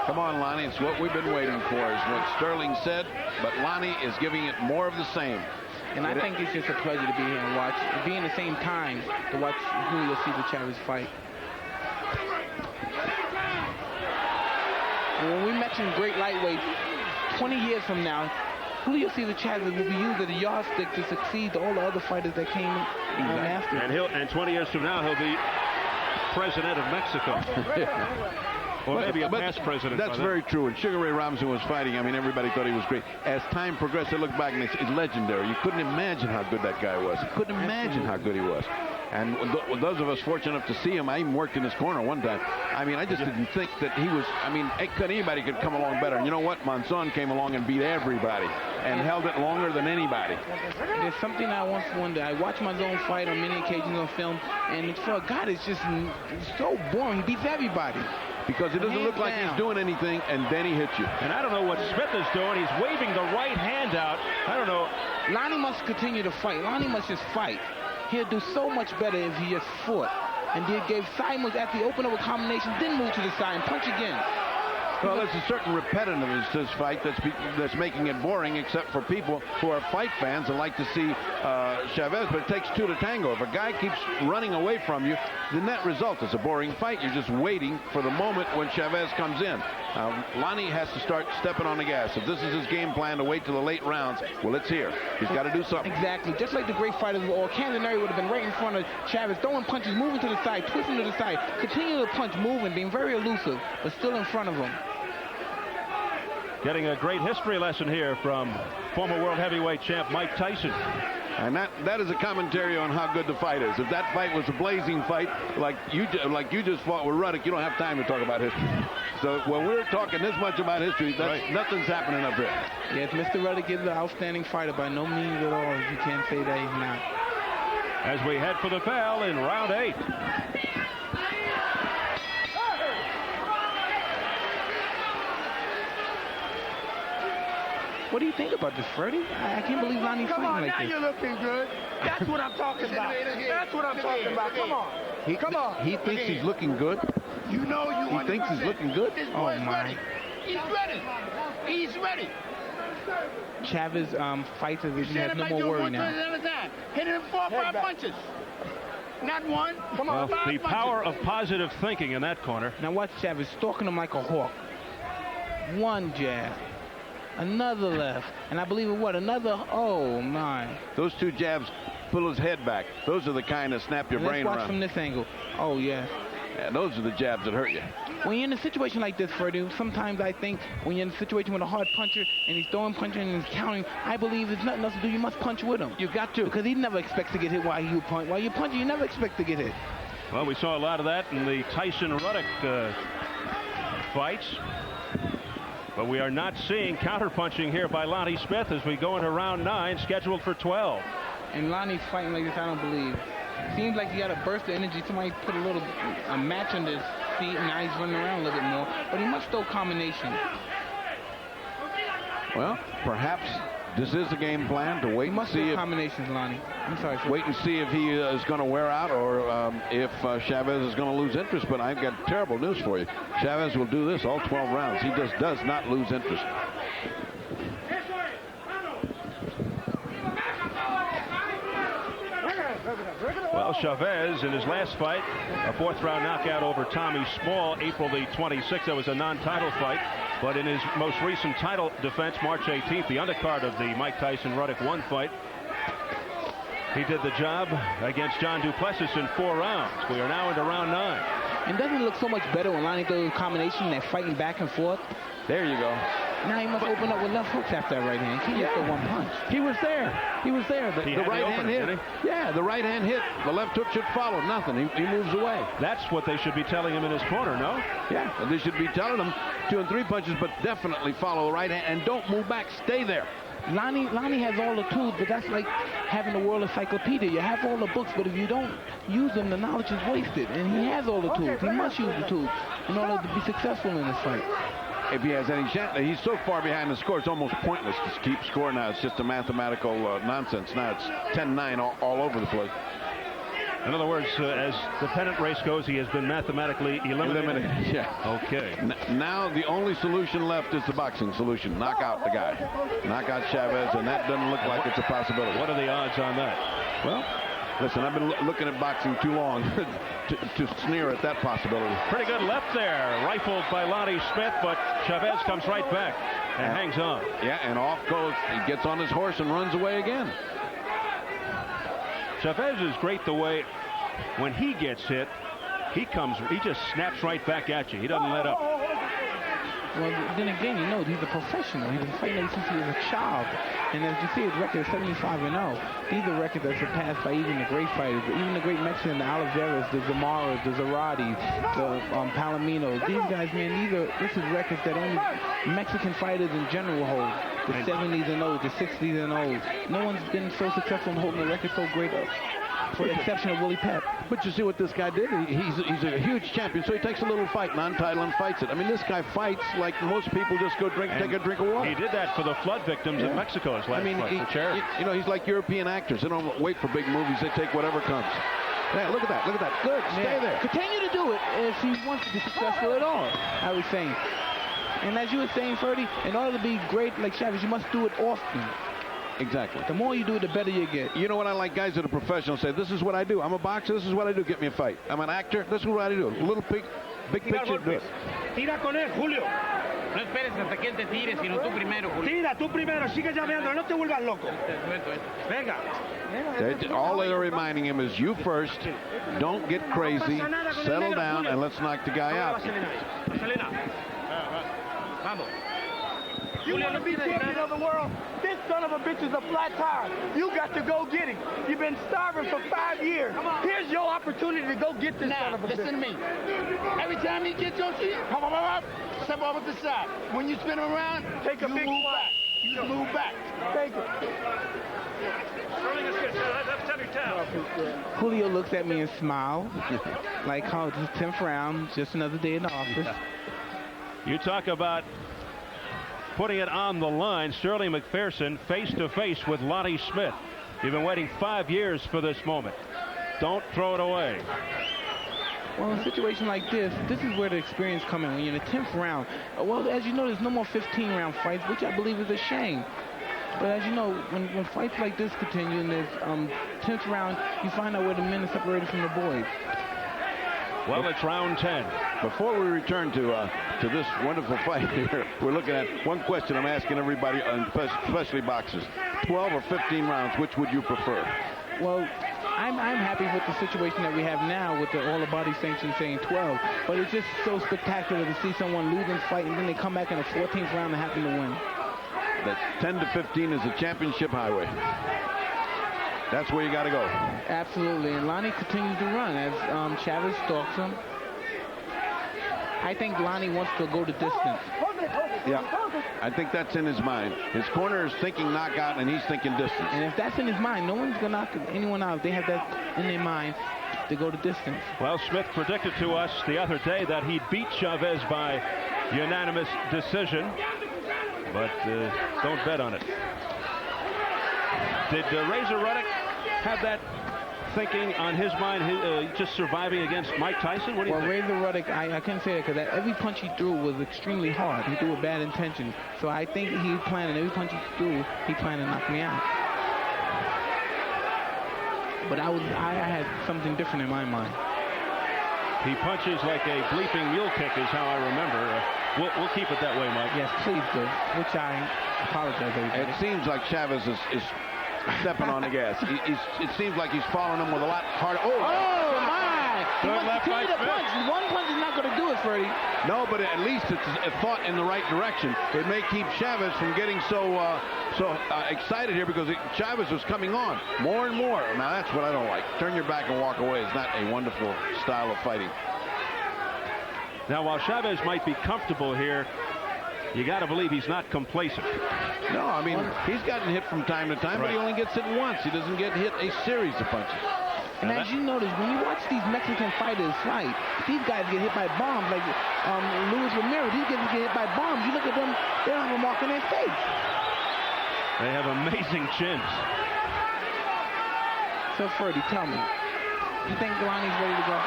Come on, Lonnie. It's what we've been waiting for, is what Sterling said, but Lonnie is giving it more of the same. And I think it's just a pleasure to be here and watch, be in the same time to watch Julio Cesar Chavez fight. And when we mention great lightweights, 20 years from now, Julio Cesar Chavez will be used as a yardstick to succeed to all the other fighters that came after. And 20 years from now, he'll be president of Mexico. Or maybe a past president. That's very true. When Sugar Ray Robinson was fighting, I mean, everybody thought he was great. As time progressed, they look back and it's legendary. You couldn't imagine how good that guy was. You couldn't imagine how good he was. And those of us fortunate enough to see him, I even worked in his corner one time. I mean, I just didn't think that he was, I mean, anybody could come along better. And you know what? Monzon came along and beat everybody and held it longer than anybody. There's something I once wondered. I watched Monzon fight on many occasions on film, and for a guy that's just so boring, he beats everybody. Because it doesn't look like he's doing anything, and then he hits you. And I don't know what Smith is doing. He's waving the right hand out. I don't know. Lonnie must continue to fight. Lonnie must just fight. He'll do so much better if he just fought. And then gave side moves after he opened up a combination, then move to the side and punch again. Well, there's a certain repetitiveness to this fight that's making it boring, except for people who are fight fans and like to see Chavez, but it takes two to tango. If a guy keeps running away from you, the net result is a boring fight. You're just waiting for the moment when Chavez comes in. Lonnie has to start stepping on the gas. If this is his game plan to wait till the late rounds, well, it's here. He's got to do something. Exactly. Just like the great fighters of all, Canzoneri would have been right in front of Chavez, throwing punches, moving to the side, twisting to the side, continuing to punch, moving, being very elusive, but still in front of him. getting a great history lesson here from former world heavyweight champ Mike Tyson. And that is a commentary on how good the fight is. If that fight was a blazing fight, like you just fought with Ruddock, you don't have time to talk about history. So when we're talking this much about history, nothing's happening up here. Yes, Mr. Ruddock is an outstanding fighter by no means at all. You can't say that he's not. As we head for the bell in round 8. What do you think about this, Freddie? I can't believe Lonnie's fighting like this. Come on, now you're looking good. That's what I'm talking about. That's what I'm talking about. Come on. Come on. He thinks he's looking good. You know you He thinks he's looking good. Oh, my. He's ready. He's ready. Chavez fights as if he has no more worry now. Hitting him 4 or 5 punches. Not one. Come on. Well, the power of positive thinking in that corner. Now watch Chavez stalking him like a hawk. One jab. Another left. And I believe in what? Another. Oh, my. Those 2 jabs pull his head back. Those are the kind that snap your brain Let's watch around. from this angle. Oh, yeah. Yeah, those are the jabs that hurt you. When you're in a situation like this, Freddie, sometimes I think when you're in a situation with a hard puncher and he's throwing punches and he's counting, I believe there's nothing else to do. You must punch with him. You've got to. Because he never expects to get hit while you punch. While you're punching, you never expect to get hit. Well, we saw a lot of that in the Tyson-Ruddock fights. But we are not seeing counterpunching here by Lonnie Smith as we go into round 9, scheduled for 12. And Lonnie's fighting like this, I don't believe. Seems like he got a burst of energy. Somebody put a match under his feet, and now he's running around a little bit more. But he must throw combination. Well, perhaps this is the game plan to wait He and must see throw if combinations, Lonnie. I'm sorry. wait and see if he is going to wear out or if Chavez is going to lose interest. But I've got terrible news for you. Chavez will do this all 12 rounds. He just does not lose interest. Well, Chavez in his last fight, a 4th-round knockout over Tommy Small, April the 26th. That was a non-title fight. But in his most recent title defense, March 18th, the undercard of the Mike Tyson-Ruddock 1 fight, he did the job against John Duplessis in 4 rounds. We are now into round 9. And doesn't it look so much better when Lonnie throws a combination and they're fighting back and forth? There you go. Now he must open up with left hooks after that right hand. He can't throw one punch. He was there. He was there. The He had right the hand opening, hit. didn't Yeah, the right hand hit. The left hook should follow. Nothing. He moves away. That's what they should be telling him in his corner, no? Yeah, they should be telling him 2 and 3 punches, but definitely follow the right hand and don't move back. Stay there. Lonnie has all the tools, but that's like having the world encyclopedia. You have all the books, but if you don't use them, the knowledge is wasted. And he has all the tools. He must use the tools in order to be successful in this fight. If he has any chance, he's so far behind the score, it's almost pointless to keep score now. It's just a mathematical nonsense. Now it's 10-9 all over the place. In other words, as the pennant race goes, he has been mathematically eliminated. Yeah. Okay. Now the only solution left is the boxing solution. Knock out the guy. Knock out Chavez, and that doesn't look like it's a possibility. What are the odds on that? Well, listen, I've been looking at boxing too long to sneer at that possibility. Pretty good left there. Rifled by Lonnie Smith, but Chavez comes right back and hangs on. Yeah, and off goes. He gets on his horse and runs away again. Chavez is great the way when he gets hit, he just snaps right back at you. He doesn't let up. Well, then again, you know, he's a professional. He's been fighting since he was a child. And as you see, his record is 75-0. These are records that are surpassed by even the great fighters, even the great Mexicans, the Oliveras, the Zamaras, the Zaratis, the Palominos. These guys, man, this is records that only Mexican fighters in general hold. The 70s and O's, the 60s and O's. No one's been so successful in holding a record so great, for the exception of Willie Pep. But you see what this guy did? He's a huge champion, so he takes a little fight, non-title, and fights it. I mean, this guy fights like most people just go take a drink of water. He did that for the flood victims in Mexico's last fight for charity. You know, he's like European actors. They don't wait for big movies. They take whatever comes. Yeah, look at that. Look at that. Good. Stay there. Continue to do it if he wants to be successful at all, I was saying. And as you were saying, Ferdy, in order to be great like Chavez, you must do it often. Exactly. The more you do it, the better you get. You know what I like? Guys that are professional say, this is what I do. I'm a boxer. This is what I do. Get me a fight. I'm an actor. This is what I do. A little big picture. Do it. Tira con él, Julio. No esperes hasta que él te tire, sino tú primero, Julio. Tira, tú primero. Sigue llameando. No te vuelvas loco. Venga. All they're reminding him is you first. Don't get crazy. Settle down, and let's knock the guy out. Selena. Vamos. You want to be champion of the world? This son of a bitch is a flat tire. You got to go get him. You've been starving for 5 years. Here's your opportunity to go get this son of a bitch. Listen to me. Every time he gets your seat, hop, hop, hop, step off to the side. When you spin him around, take a big move back. You move back. Take it. Julio looks at me and smiles, like, oh, just 10th round, just another day in the office. You talk about putting it on the line. Sterling McPherson face to face with Lonnie Smith. You've been waiting 5 years for this moment. Don't throw it away. Well, in a situation like this is where the experience comes in. When you're in the 10th round, well, as you know, there's no more 15-round fights, which I believe is a shame. But as you know, when fights like this continue and there's 10th round, you find out where the men are separated from the boys. Well, it's round 10. Before we return to this wonderful fight here, we're looking at one question I'm asking everybody, especially boxers. 12 or 15 rounds, which would you prefer? Well, I'm happy with the situation that we have now with all the body sanctions saying 12. But it's just so spectacular to see someone lose and fight, and then they come back in the 14th round and happen to win. That 10 to 15 is a championship highway. That's where you got to go. Absolutely, and Lonnie continues to run as Chavez stalks him. I think Lonnie wants to go the distance. Yeah, I think that's in his mind. His corner is thinking knockout, and he's thinking distance. And if that's in his mind, no one's going to knock anyone out. If they have that in their mind, to go the distance. Well, Smith predicted to us the other day that he'd beat Chavez by unanimous decision, but don't bet on it. Did Razor Ruddock have that thinking on his mind, just surviving against Mike Tyson? What do you think? Razor Ruddock, I can't say that because every punch he threw was extremely hard. He threw with bad intentions. So I think he planned, every punch he threw, he planned to knock me out. But I had something different in my mind. He punches like a bleeping mule kick is how I remember. We'll keep it that way, Mike. Yes, please do. Which I apologize, everybody. It seems like Chavez is stepping on the gas. It seems like he's following him with a lot harder. Oh my! He wants to continue to punch. One punch is not going to do it, Freddie. No, but at least it's a thought in the right direction. It may keep Chavez from getting so excited here because Chavez was coming on more and more. Now, that's what I don't like. Turn your back and walk away. It's not a wonderful style of fighting. Now, while Chavez might be comfortable here, you got to believe he's not complacent. No, I mean, he's gotten hit from time to time, but he only gets hit once. He doesn't get hit a series of punches. And as you notice, when you watch these Mexican fighters fight, these guys get hit by bombs. Like Luis Ramirez, these guys get hit by bombs. You look at them, they don't have a mark on their face. They have amazing chins. So, Freddie, tell me, you think Lonnie's ready to go?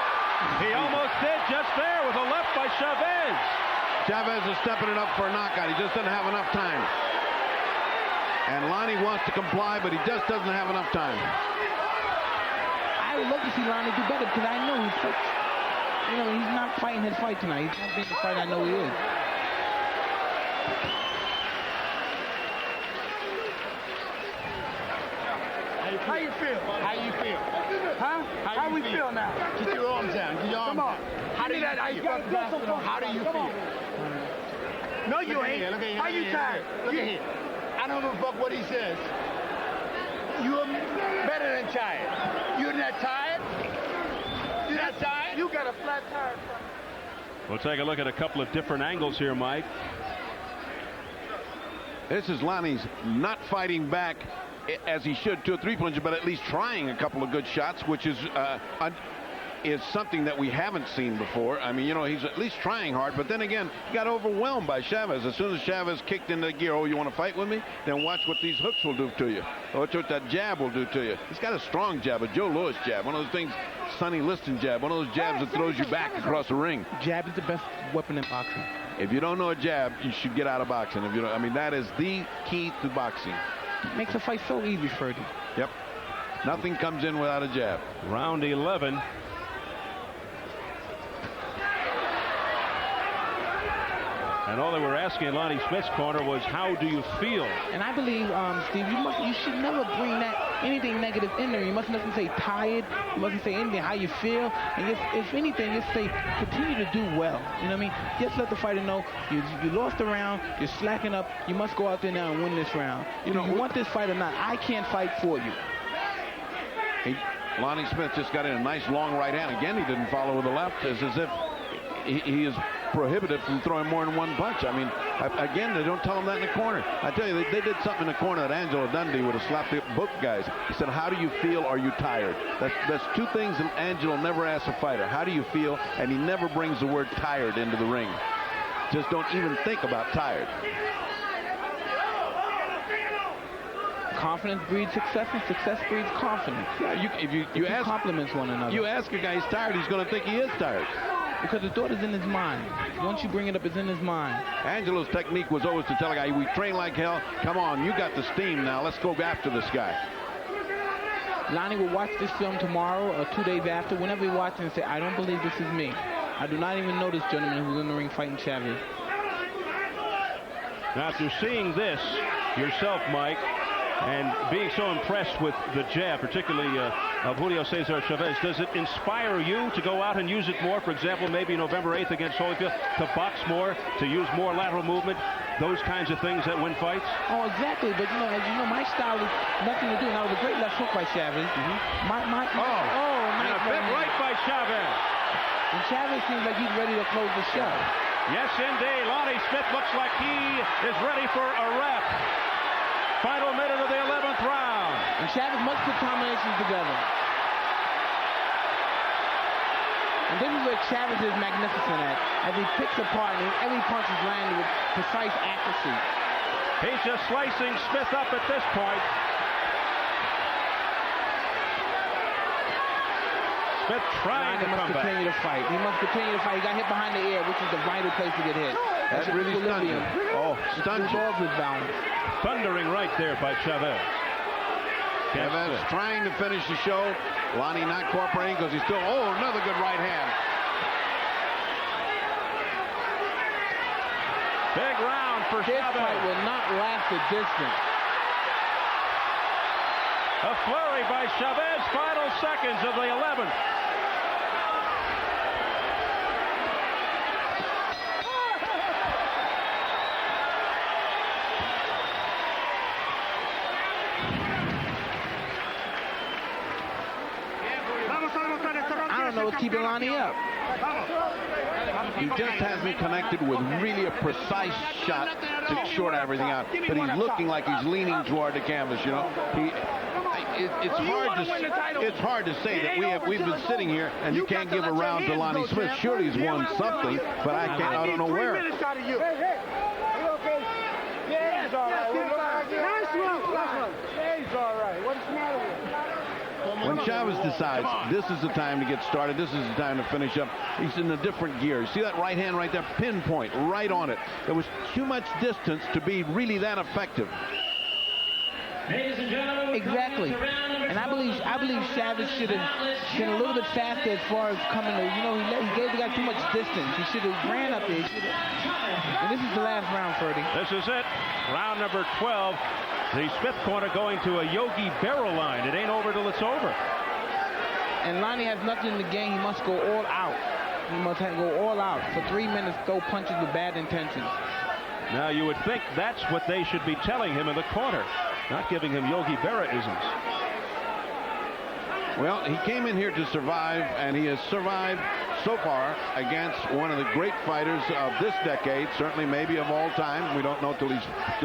He almost did just there with a left by Chavez. Chavez is stepping it up for a knockout. He just doesn't have enough time. And Lonnie wants to comply, but he just doesn't have enough time. I would love to see Lonnie do better because I know he's not fighting his fight tonight. He's not being the fight I know he is. How you feel? How you feel? Huh? How we feel now? Get your arms down. Get your arms down. How do you feel? How do you feel? No, you ain't. Are you tired? Look at here. I don't give a fuck what he says. You're better than tired. You're not tired? You're not tired? You got a flat tire. We'll take a look at a couple of different angles here, Mike. This is Lonnie's not fighting back as he should to a three-puncher, but at least trying a couple of good shots, which is something that we haven't seen before. I mean, he's at least trying hard, but then again, he got overwhelmed by Chavez. As soon as Chavez kicked into the gear, oh, you want to fight with me? Then watch what these hooks will do to you. Watch what that jab will do to you. He's got a strong jab, a Joe Louis jab, one of those things, Sonny Liston jab, one of those jabs that throws you back across the ring. Jab is the best weapon in boxing. If you don't know a jab, you should get out of boxing. If you don't, I mean, that is the key to boxing. Makes a fight so easy, Freddie. Yep. Nothing comes in without a jab. Round 11. And all they were asking Lonnie Smith's corner was, how do you feel? And I believe, Steve, you should never bring that anything negative in there. You mustn't say tired. You mustn't say anything how you feel. And if anything, just say continue to do well. You know what I mean? Just let the fighter know you lost the round. You're slacking up. You must go out there now and win this round. You want this fight or not? I can't fight for you. Lonnie Smith just got in a nice long right hand. Again, he didn't follow with the left. It's as if he is prohibited from throwing more than one punch. I mean, again, they don't tell him that in the corner. I tell you, they did something in the corner that Angelo Dundee would have slapped the book guys. He said, how do you feel? Are you tired? That's two things that Angelo never asks a fighter. How do you feel? And he never brings the word tired into the ring. Just don't even think about tired. Confidence breeds success, and success breeds confidence. Yeah, if you ask, compliments one another. You ask a guy he's tired, he's going to think he is tired. Because the thought is in his mind. Once you bring it up, it's in his mind. Angelo's technique was always to tell a guy, we train like hell. Come on, you got the steam now. Let's go after this guy. Lonnie will watch this film tomorrow or 2 days after, whenever he watches and say, I don't believe this is me. I do not even know this gentleman who's in the ring fighting Chavez. Now, after seeing this yourself, Mike, and being so impressed with the jab, particularly of Julio Cesar Chavez, does it inspire you to go out and use it more? For example, maybe November 8th against Holyfield, to box more, to use more lateral movement, those kinds of things that win fights? Oh, exactly. But, as you know, my style is nothing to do. Now, it was a great left hook by Chavez. And a big right by Chavez. And Chavez seems like he's ready to close the show. Yes, indeed. Lonnie Smith looks like he is ready for a wrap. Final minute of the 11th round. And Chavez must put combinations together. And this is where Chavez is magnificent at, as he picks apart and every punch is landed with precise accuracy. He's just slicing Smith up at this point. Smith trying to come back. He must continue to fight. He must continue to fight. He got hit behind the ear, which is the vital place to get hit. That really stunned him. Oh, stunned him. His balance. Thundering right there by Chavez. Chavez trying to finish the show. Lonnie not cooperating because he's still, another good right hand. Big round for This Chavez. fight will not last a distance. A flurry by Chavez, final seconds of the 11th. I don't know what's keeping Lonnie up. He just hasn't connected with really a precise shot to short everything out. But he's looking like he's leaning toward the canvas, It's hard to say that we've been sitting here and you can't give a round to Lonnie Smith. Surely he's won something, but I don't know where. He's all right. What's the matter with him? When Chavez decides this is the time to get started, this is the time to finish up, he's in a different gear. See that right hand right there? Pinpoint, right on it. There was too much distance to be really that effective. Exactly. And I believe Chavez should have been a little bit faster as far as coming to, he gave the guy too much distance. He should have ran up there. And this is the last round, Ferdy. This is it. Round number 12. The Smith corner going to a Yogi Berra line. It ain't over till it's over. And Lonnie has nothing to gain. He must go all out. He must go all out. For 3 minutes, throw punches with bad intentions. Now, you would think that's what they should be telling him in the corner. Not giving him Yogi Berra-isms. Well, he came in here to survive, and he has survived so far against one of the great fighters of this decade, certainly maybe of all time. We don't know till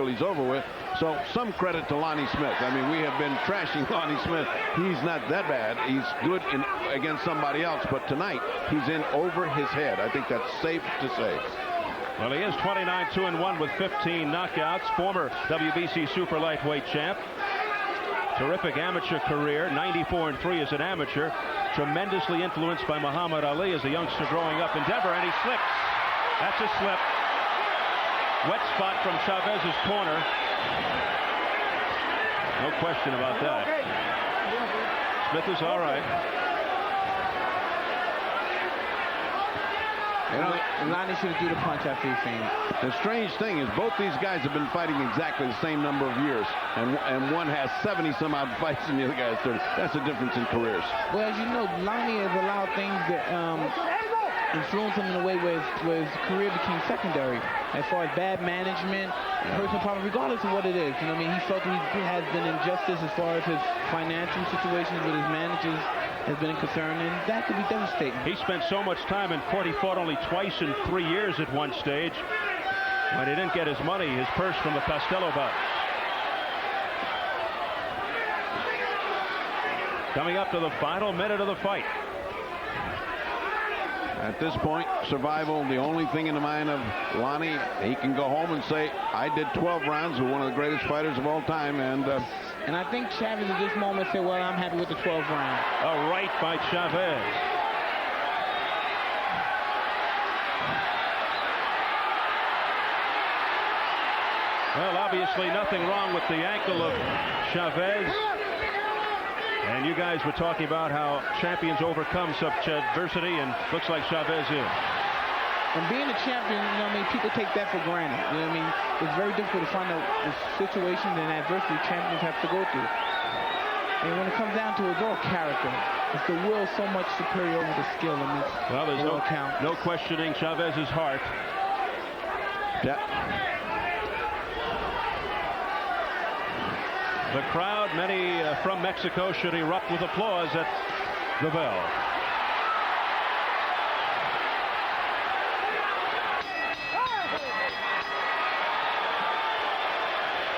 he's over with. So some credit to Lonnie Smith. I mean, we have been trashing Lonnie Smith. He's not that bad. He's good against somebody else, but tonight he's in over his head. I think that's safe to say. Well, he is 29-2-1 with 15 knockouts. Former WBC super lightweight champ. Terrific amateur career, 94-3 as an amateur. Tremendously influenced by Muhammad Ali as a youngster growing up in Denver, and he slips. That's a slip. Wet spot from Chavez's corner. No question about that. Smith is all right. Lonnie should have threw the punch after he fainted. The strange thing is both these guys have been fighting exactly the same number of years, and one has 70-some-odd fights and the other guy has 30. That's the difference in careers. Well, as you know, Lonnie has allowed things that influence him in a way where his career became secondary, as far as bad management, personal problem, regardless of what it is. You know what I mean? He felt he has been injustice as far as his financial situations with his managers has been a concern, and that could be devastating. He spent so much time in court. He fought only twice in 3 years at one stage. When he didn't get his money, his purse from the Costello bout. Coming up to the final minute of the fight. At this point, survival, the only thing in the mind of Lonnie. He can go home and say, I did 12 rounds with one of the greatest fighters of all time. And I think Chavez at this moment said, well, I'm happy with the 12 round. A right by Chavez. Well, obviously nothing wrong with the ankle of Chavez. And you guys were talking about how champions overcome such adversity, and looks like Chavez is. And being a champion, you know what I mean, people take that for granted. You know what I mean? It's very difficult to find out the situations and adversity champions have to go through. And when it comes down to it, it's all character. It's the will so much superior over the skill. Well, there's no questioning Chavez's heart. The crowd, many from Mexico, should erupt with applause at the bell.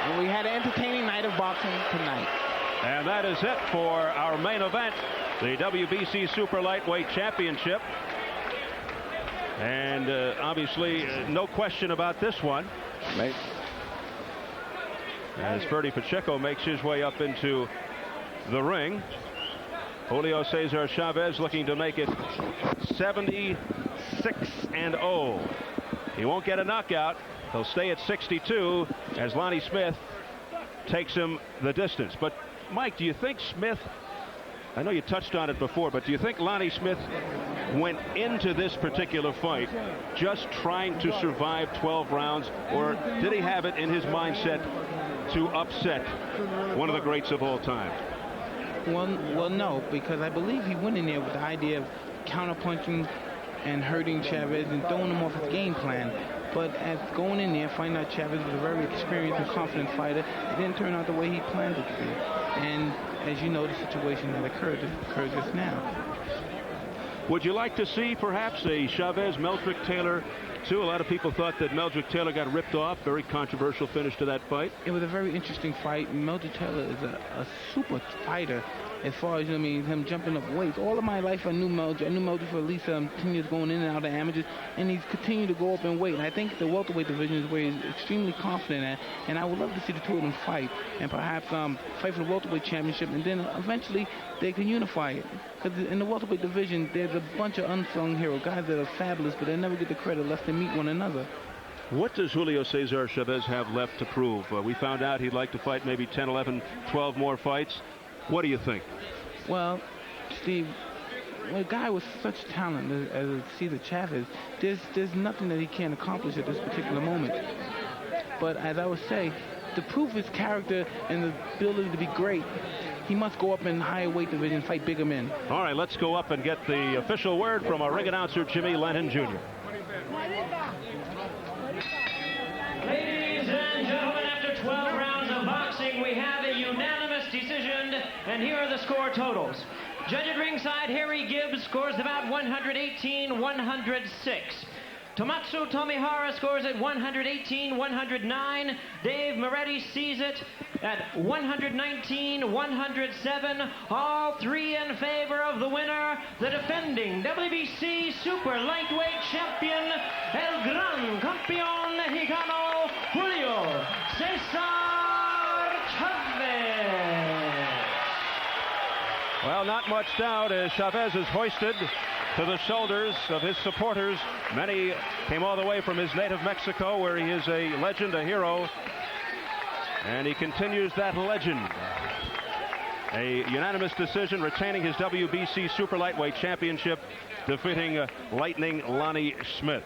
And we had an entertaining night of boxing tonight. And that is it for our main event, the WBC Super Lightweight Championship. And obviously, no question about this one. Right. As Ferdy Pacheco makes his way up into the ring. Julio Cesar Chavez looking to make it 76-0. He won't get a knockout. He'll stay at 62 as Lonnie Smith takes him the distance. But Mike, do you think Smith, I know you touched on it before, but do you think Lonnie Smith went into this particular fight just trying to survive 12 rounds, or did he have it in his mindset to upset one of the greats of all time? Well, no, because I believe he went in there with the idea of counterpunching and hurting Chavez and throwing him off his game plan. But as going in there, finding out Chavez was a very experienced and confident fighter, it didn't turn out the way he planned it to be. And as you know, the situation that occurred just now. Would you like to see perhaps a Chavez-Meldrick Taylor too? A lot of people thought that Meldrick Taylor got ripped off. Very controversial finish to that fight. It was a very interesting fight. Meldrick Taylor is a super fighter as far as, you know, I mean, him jumping up weights. All of my life I knew Meldrick. I knew Meldrick for at least 10 years going in and out of amateurs, and he's continued to go up in weight. And I think the welterweight division is where he's extremely confident at, and I would love to see the two of them fight and perhaps fight for the welterweight championship, and then eventually they can unify it. Because in the welterweight division, there's a bunch of unsung heroes, guys that are fabulous, but they never get the credit unless they meet one another. What does Julio Cesar Chavez have left to prove? We found out he'd like to fight maybe 10, 11, 12 more fights. What do you think? Well, Steve, a guy with such talent as Cesar Chavez, there's nothing that he can't accomplish at this particular moment. But as I would say, to prove his character and the ability to be great, he must go up in higher weight division and fight bigger men. All right, let's go up and get the official word from our ring announcer, Jimmy Lennon Jr. Ladies and gentlemen, after 12 rounds of boxing, we have a unanimous decision, and here are the score totals. Judge at ringside, Harry Gibbs, scores about 118-106. Tomatsu Tomihara scores at 118-109. Dave Moretti sees it at 119-107. All three in favor of the winner, the defending WBC Super Lightweight Champion, El Gran Campeón Mexicano, Julio Cesar Chavez. Well, not much doubt as Chavez is hoisted to the shoulders of his supporters. Many came all the way from his native Mexico, where he is a legend, a hero, and he continues that legend. A unanimous decision, retaining his WBC Super Lightweight Championship, defeating Lightning Lonnie Smith.